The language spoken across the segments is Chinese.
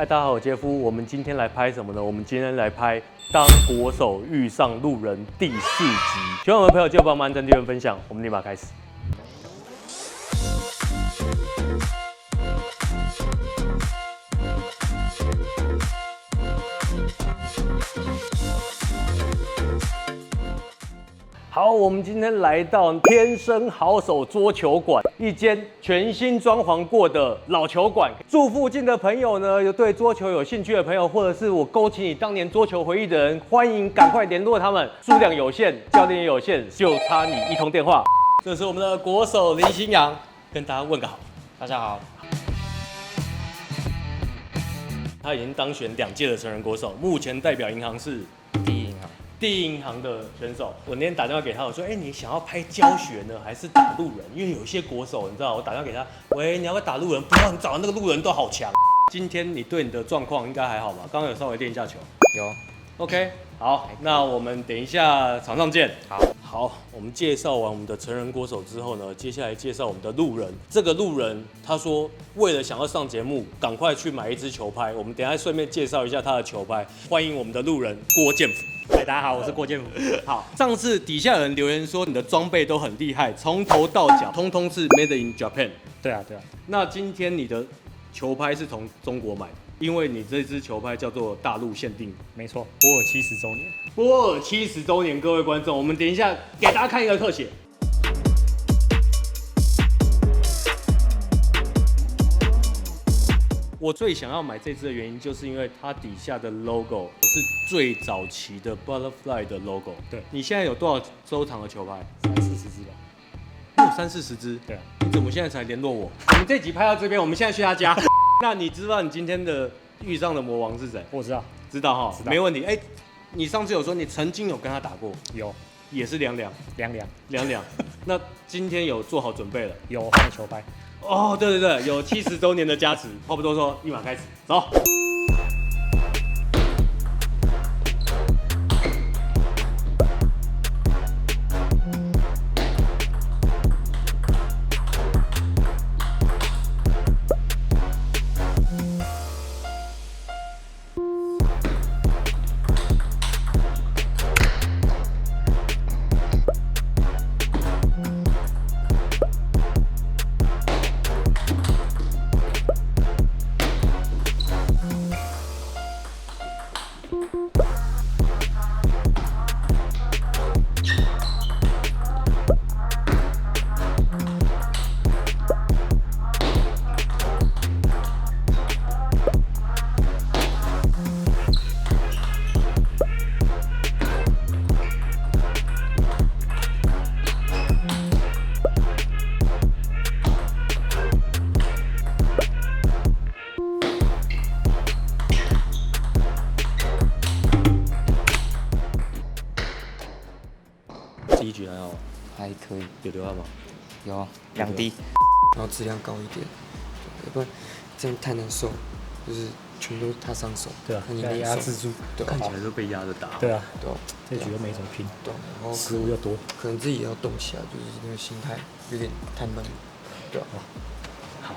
嗨，大家好，我杰夫。我们今天来拍什么呢？我们今天来拍《当国手遇上路人》第4集。喜欢我们的朋友就帮忙按赞、订阅、分享。我们立马开始。好，我们今天来到天生好手桌球馆，一间全新装潢过的老球馆。住附近的朋友呢，有对桌球有兴趣的朋友，或者是我勾起你当年桌球回忆的人，欢迎赶快联络他们。数量有限，教练也有限，就差你一通电话。这是我们的国手林新阳，跟大家问个好。大家好，他已经当选2届的成人国手，目前代表银行是第一银行的选手。我那天打电话给他，我说：“你想要拍教学呢，还是打路人？因为有一些国手，你知道，我打电话给他，喂，你要不要打路人？不要，你找的那个路人都好强。今天你对你的状况应该还好吧？刚刚有稍微练一下球。有 OK， 好，那我们等一下场上见。好，我们介绍完我们的成人国手之后呢，接下来介绍我们的路人。这个路人他说，为了想要上节目，赶快去买一支球拍。我们等一下顺便介绍一下他的球拍。欢迎我们的路人郭建甫。嗨，大家好，我是郭建甫。好，上次底下有人留言说你的装备都很厉害，从头到脚通通是 Made in Japan。对啊。那今天你的球拍是从中国买的，因为你这支球拍叫做大陆限定。没错，波尔70周年。波尔70周年，各位观众，我们等一下给大家看一个特写。我最想要买这支的原因，就是因为它底下的 logo 是最早期的 Butterfly 的 logo。对，你现在有多少收藏的球拍？30-40支吧。有30-40支。对啊。你怎么现在才联络我？我们这集拍到这边，我们现在去他家。那你知道你今天的遇上的魔王是谁？我知道。知道哈，知道。没问题。你上次有说你曾经有跟他打过？有。也是2-2。那今天有做好准备了？有换球拍。哦，对，有70周年的加持。话不多说，立马开始，走。第一局还好，还可以，有流汗吗？有2滴，然后质量高一点，要不然这样太难受，就是全都他上手，对啊，你要压制住，对，看起来都被压着打。对啊，对，这局又没怎么拼，对，然后失误又多，可能自己也要动起来，就是那个心态有点太闷，对啊。好。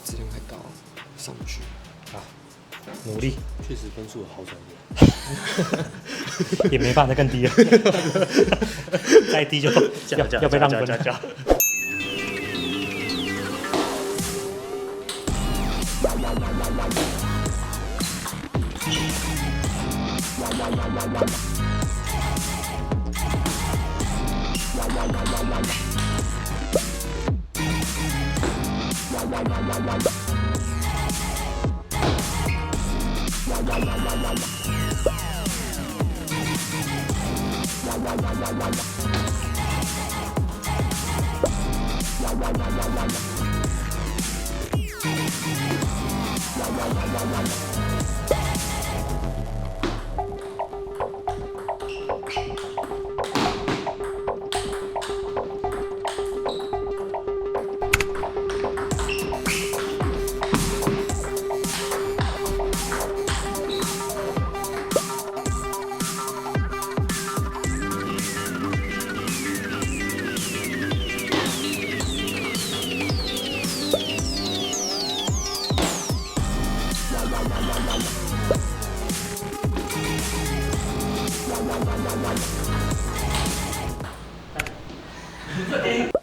质量太高，上不去。好，努力，确实分数好转点。也没办法再更低了，再低就要被让分了。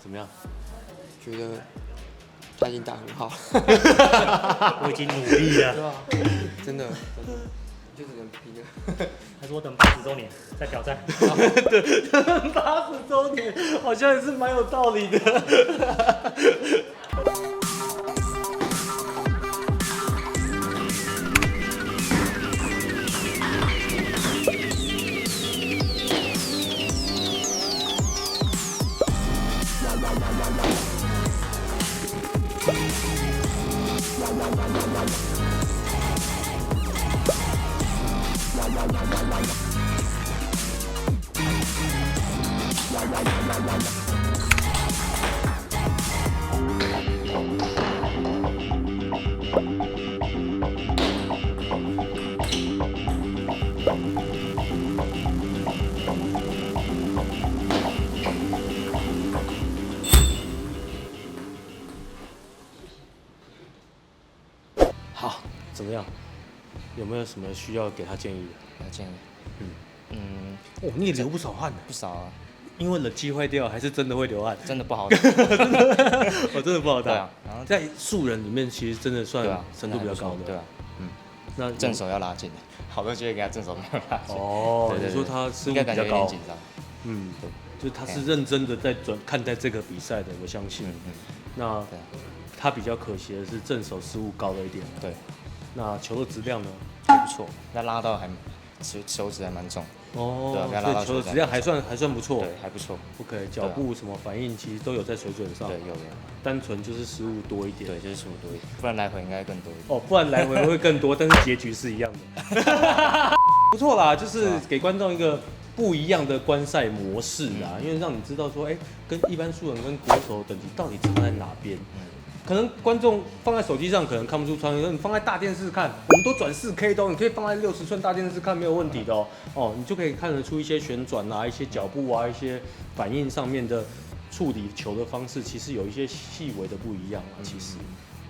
怎么样？觉得他已经打很好，我已经努力了，对吧？真的，就只能拼了。他说等80周年再挑战。对，80周年好像也是蛮有道理的。好，怎么样？有没有什么需要给他建议的？要建议，哦，你也流不少汗呢。不少啊，因为冷气坏掉，还是真的会流汗？真的不好打。我真的不好打。对啊，然后在素人里面，其实真的算对啊，程度比较高的。对啊，那正手要拉近的，好多机会给他正手没有拉近。哦，对对对你说他失误应该感觉比较高有点紧张。嗯，对，就是他是认真的在看待这个比赛的，我相信。那对他比较可惜的是正手失误高了一点。对，那球的质量呢？还不错，那拉到还球质还蛮重。哦，对啊不要拉到所以球的质量还算不错。对，还不错。 OK，脚步什么反应其实都有在水准上。对，有。单纯就是失误多一点。对，就是失误多一点，不然来回应该更多一点。哦，不然来回会更多，但是结局是一样的。不错啦，就是给观众一个不一样的观赛模式啦，因为让你知道说，跟一般素人跟国手等级到底差在哪边。可能观众放在手机上可能看不出差异，你放在大电视看，我们都转4K 的，你可以放在60寸大电视看没有问题的哦。哦，你就可以看得出一些旋转啊、一些脚步啊、一些反应上面的处理球的方式，其实有一些细微的不一样啊。其实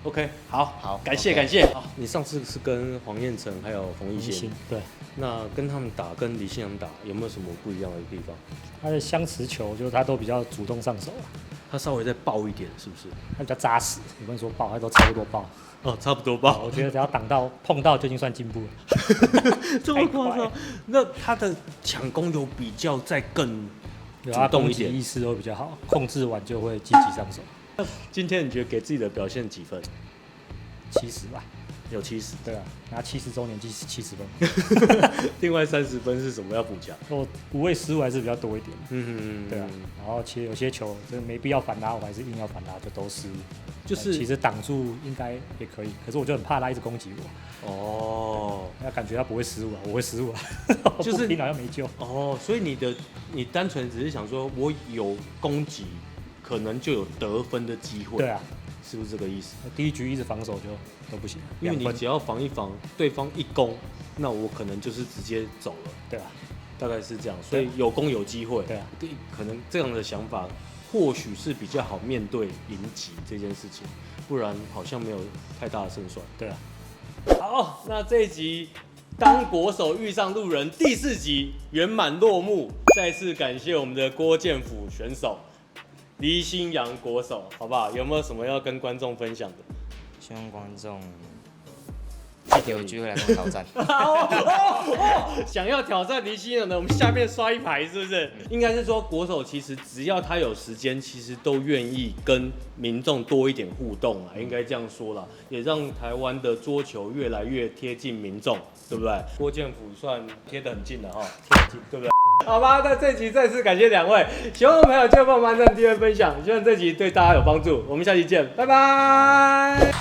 ，OK， 好，感谢 OK 感谢。好，你上次是跟黄彦成还有冯奕贤，对，那跟他们打跟李信阳打有没有什么不一样的地方？他的相持球就是他都比较主动上手啊，他稍微再爆一点，是不是？他比较扎实，你不能说爆，他都差不多爆。哦，差不多爆。我觉得只要挡到碰到就已经算进步了。这么夸张？那他的抢攻有比较再更主动一点，意识会比较好，控制完就会积极上手。今天你觉得给自己的表现几分？70吧。有70，对啊，拿70周年70分，另外30分是什么要补强？我无谓失误还是比较多一点，对啊，然后其实有些球真的没必要反拉，我还是硬要反拉，就都失误。就是其实挡住应该也可以，可是我就很怕他一直攻击我。哦，那感觉他不会失误啊，我会失误啊，就是平好像没救。哦，所以你单纯只是想说，我有攻击，可能就有得分的机会。对啊。是不是这个意思？第一局一直防守就都不行，因为你只要防一防，对方一攻，那我可能就是直接走了。对啊，大概是这样，所以有攻有机会。对啊，可能这样的想法，或许是比较好面对赢级这件事情，不然好像没有太大的胜算。对啊。好，那这一集当国手遇上路人第4集圆满落幕，再次感谢我们的郭建甫选手。黎新阳国手，好不好？有没有什么要跟观众分享的？希望观众有机会来跟我挑战。想要挑战黎新阳的，我们下面刷一排，是不是？应该是说国手其实只要他有时间，其实都愿意跟民众多一点互动啊，应该这样说啦，也让台湾的桌球越来越贴近民众，对不对？郭建甫算贴得很近了哈，贴得近，对不对？好吧，那这集再次感谢2位，喜欢的朋友就帮我们按赞、订阅、分享，希望这集对大家有帮助。我们下期见，拜拜。